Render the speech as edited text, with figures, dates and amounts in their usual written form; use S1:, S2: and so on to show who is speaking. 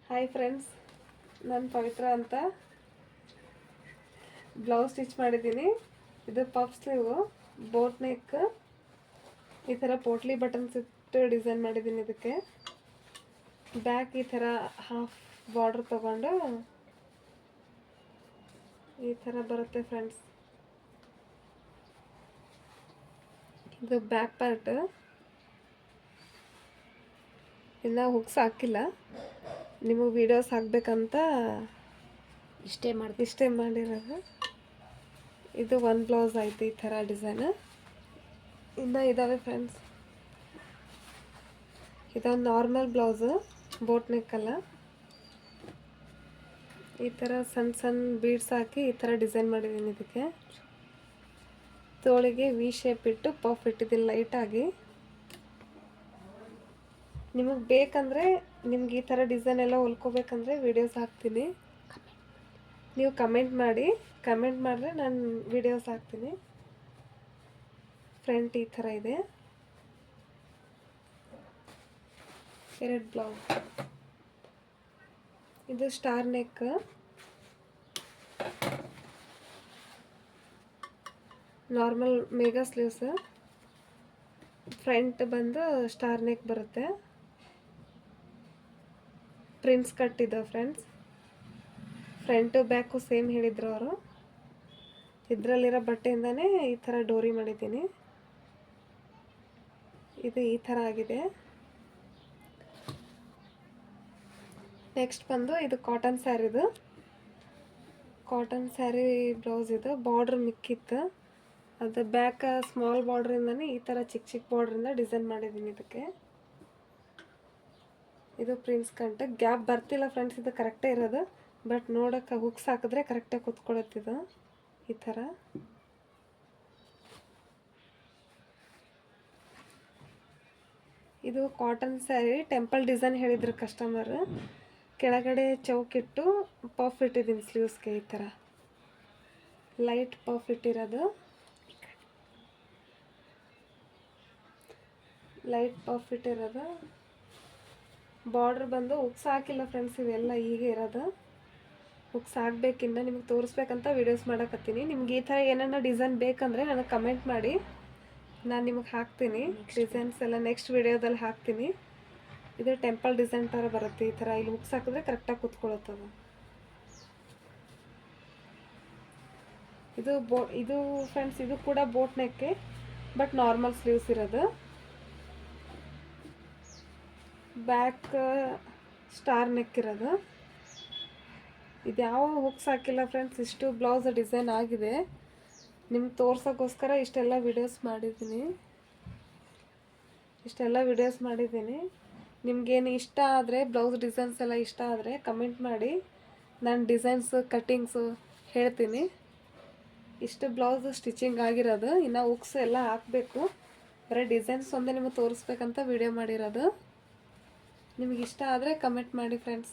S1: Hi friends, ನಾನು ಪವಿತ್ರ ಅಂತ. Blouse stitch ಮಾಡಿದ್ದೀನಿ. ಇದು ಪಫ್ ಸ್ಲೀವ್, ಬೋಟ್ ನೆಕ್, ಈ ಥರ ಪೋಟ್ಲಿ ಬಟನ್ಸ್ ಇಟ್ಟು ಡಿಸೈನ್ ಮಾಡಿದ್ದೀನಿ. ಇದಕ್ಕೆ ಬ್ಯಾಕ್ ಈ ಥರ ಹಾಫ್ ಬಾರ್ಡರ್ ತಗೊಂಡು ಈ ಥರ ಬರುತ್ತೆ ಫ್ರೆಂಡ್ಸ್. ಇದು ಬ್ಯಾಕ್ ಪಾರ್ಟ್. ಇನ್ನು ಹುಕ್ಸ್ ಹಾಕಿಲ್ಲ, ನಿಮಗೆ ವೀಡಿಯೋಸ್ ಹಾಕಬೇಕಂತ ಇಷ್ಟೇ ಮಾಡಿರೋದು. ಇದು ಒಂದು ಬ್ಲೌಸ್ ಆಯಿತು, ಈ ಥರ ಡಿಸೈನ್. ಇನ್ನೂ ಇದ್ದಾವೆ ಫ್ರೆಂಡ್ಸ್. ಇದೊಂದು ನಾರ್ಮಲ್ ಬ್ಲೌಸು, ಬೋಟ್ ನೆಕ್ಕಲ್ಲ. ಈ ಥರ ಸಣ್ಣ ಸಣ್ಣ ಬೀಡ್ಸ್ ಹಾಕಿ ಈ ಥರ ಡಿಸೈನ್ ಮಾಡಿದ್ದೀನಿ. ಇದಕ್ಕೆ ತೋಳಿಗೆ ವಿ ಶೇಪ್ ಇಟ್ಟು ಪಫ್ ಇಟ್ಟಿದ್ದೀನಿ ಲೈಟಾಗಿ. ನಿಮಗೆ ಬೇಕಂದರೆ, ನಿಮ್ಗೆ ಈ ಥರ ಡಿಸೈನ್ ಎಲ್ಲ ಹೊಲ್ಕೋಬೇಕಂದ್ರೆ ವೀಡಿಯೋಸ್ ಹಾಕ್ತೀನಿ. ನೀವು ಕಮೆಂಟ್ ಮಾಡಿದ್ರೆ ನಾನು ವೀಡಿಯೋಸ್ ಹಾಕ್ತೀನಿ. ಫ್ರಂಟ್ ಈ ಥರ ಇದೆ, 2 ಬ್ಲೌಸ್. ಇದು star neck, normal mega sleeves. Front ಬಂದು ಸ್ಟಾರ್ ನೆಕ್ ಬರುತ್ತೆ. ಪ್ರಿನ್ಸ್ ಕಟ್ ಇದೆ ಫ್ರೆಂಡ್ಸ್. ಫ್ರಂಟು ಬ್ಯಾಕು ಸೇಮ್ ಹೇಳಿದ್ರು ಅವರು. ಇದರಲ್ಲಿರೋ ಬಟ್ಟೆಯಿಂದನೇ ಈ ಥರ ಡೋರಿ ಮಾಡಿದ್ದೀನಿ. ಇದು ಈ ಥರ ಆಗಿದೆ. ನೆಕ್ಸ್ಟ್ ಬಂದು ಇದು ಕಾಟನ್ ಸ್ಯಾರಿದು. ಕಾಟನ್ ಸ್ಯಾರಿ ಬ್ಲೌಸ್ ಇದು. ಬಾರ್ಡ್ರ್ ಮಿಕ್ಕಿತ್ತು, ಅದು ಬ್ಯಾಕ್ ಸ್ಮಾಲ್ ಬಾರ್ಡ್ರಿಂದನೇ ಈ ಥರ ಚಿಕ್ಕ ಚಿಕ್ಕ ಬಾರ್ಡ್ರಿಂದ ಡಿಸೈನ್ ಮಾಡಿದ್ದೀನಿ. ಇದಕ್ಕೆ ಇದು ಪ್ರಿನ್ಸ್ ಕಟ್. ಗ್ಯಾಪ್ ಬರ್ತಿಲ್ಲ ಫ್ರೆಂಡ್ಸ್, ಇದು ಕರೆಕ್ಟೇ ಇರೋದು. ಬಟ್ ನೋಡೋಕೆ ಹುಕ್ಸ್ ಹಾಕಿದ್ರೆ ಕರೆಕ್ಟಾಗಿ ಕೂತ್ಕೊಳ್ಳುತ್ತಿದ್ದು ಈ ಥರ. ಇದು ಕಾಟನ್ ಸ್ಯಾರಿ, ಟೆಂಪಲ್ ಡಿಸೈನ್ ಹೇಳಿದ್ರು ಕಸ್ಟಮರ್. ಕೆಳಗಡೆ ಚೌಕಿಟ್ಟು ಪಫ್ ಇಟ್ಟಿದ್ದೀನಿ ಸ್ಲೀವ್ಸ್ಗೆ. ಈ ಥರ ಲೈಟ್ ಪಫ್ ಇಟ್ಟಿರೋದು, ಬಾರ್ಡ್ರ್ ಬಂದು ಹುಕ್ಸ್ ಹಾಕಿಲ್ಲ ಫ್ರೆಂಡ್ಸ್. ಇವೆಲ್ಲ ಹೀಗೆ ಇರೋದು. ಹುಕ್ಸ್ ಹಾಕ್ಬೇಕಿನ್ನ, ನಿಮಗೆ ತೋರಿಸ್ಬೇಕಂತ ವೀಡಿಯೋಸ್ ಮಾಡಕತ್ತೀನಿ. ನಿಮ್ಗೆ ಈ ಥರ ಏನಾರ ಡಿಸೈನ್ ಬೇಕಂದರೆ ನನಗೆ ಕಮೆಂಟ್ ಮಾಡಿ, ನಾನು ನಿಮಗೆ ಹಾಕ್ತೀನಿ. ಡಿಸೈನ್ಸ್ ಎಲ್ಲ ನೆಕ್ಸ್ಟ್ ವೀಡಿಯೋದಲ್ಲಿ ಹಾಕ್ತೀನಿ. ಇದು ಟೆಂಪಲ್ ಡಿಸೈನ್ ಥರ ಬರುತ್ತೆ. ಈ ಥರ ಇಲ್ಲಿ ಹುಕ್ಸ್ ಹಾಕಿದ್ರೆ ಕರೆಕ್ಟಾಗಿ ಕೂತ್ಕೊಳ್ಳುತ್ತದು. ಇದು ಫ್ರೆಂಡ್ಸ್, ಇದು ಕೂಡ ಬೋಟ್ ನೆಕ್ಕೆ, ಬಟ್ ನಾರ್ಮಲ್ ಸ್ಲೀವ್ಸ್ ಇರೋದು. ಬ್ಯಾಕ್ ಸ್ಟಾರ್ ನೆಕ್ ಇರೋದು. ಇದು ಯಾವ ಹುಕ್ಸ್ ಹಾಕಿಲ್ಲ ಫ್ರೆಂಡ್ಸ್. ಇಷ್ಟು ಬ್ಲೌಸ್ ಡಿಸೈನ್ ಆಗಿದೆ. ನಿಮ್ಗೆ ತೋರ್ಸೋಕ್ಕೋಸ್ಕರ ಇಷ್ಟೆಲ್ಲ ವೀಡಿಯೋಸ್ ಮಾಡಿದ್ದೀನಿ. ನಿಮಗೇನು ಇಷ್ಟ ಆದರೆ, ಬ್ಲೌಸ್ ಡಿಸೈನ್ಸ್ ಎಲ್ಲ ಇಷ್ಟ ಆದರೆ ಕಮೆಂಟ್ ಮಾಡಿ, ನಾನು ಡಿಸೈನ್ಸ್ ಕಟ್ಟಿಂಗ್ಸು ಹೇಳ್ತೀನಿ. ಇಷ್ಟು ಬ್ಲೌಸ್ ಸ್ಟಿಚಿಂಗ್ ಆಗಿರೋದು. ಇನ್ನು ಹುಕ್ಸ್ ಎಲ್ಲ ಹಾಕಬೇಕು. ಬರೀ ಡಿಸೈನ್ಸ್ ಒಂದೇ ನಿಮಗೆ ತೋರಿಸ್ಬೇಕಂತ ವೀಡಿಯೋ ಮಾಡಿರೋದು. ನಿಮಗಿಷ್ಟ ಆದರೆ ಕಮೆಂಟ್ ಮಾಡಿ ಫ್ರೆಂಡ್ಸ್.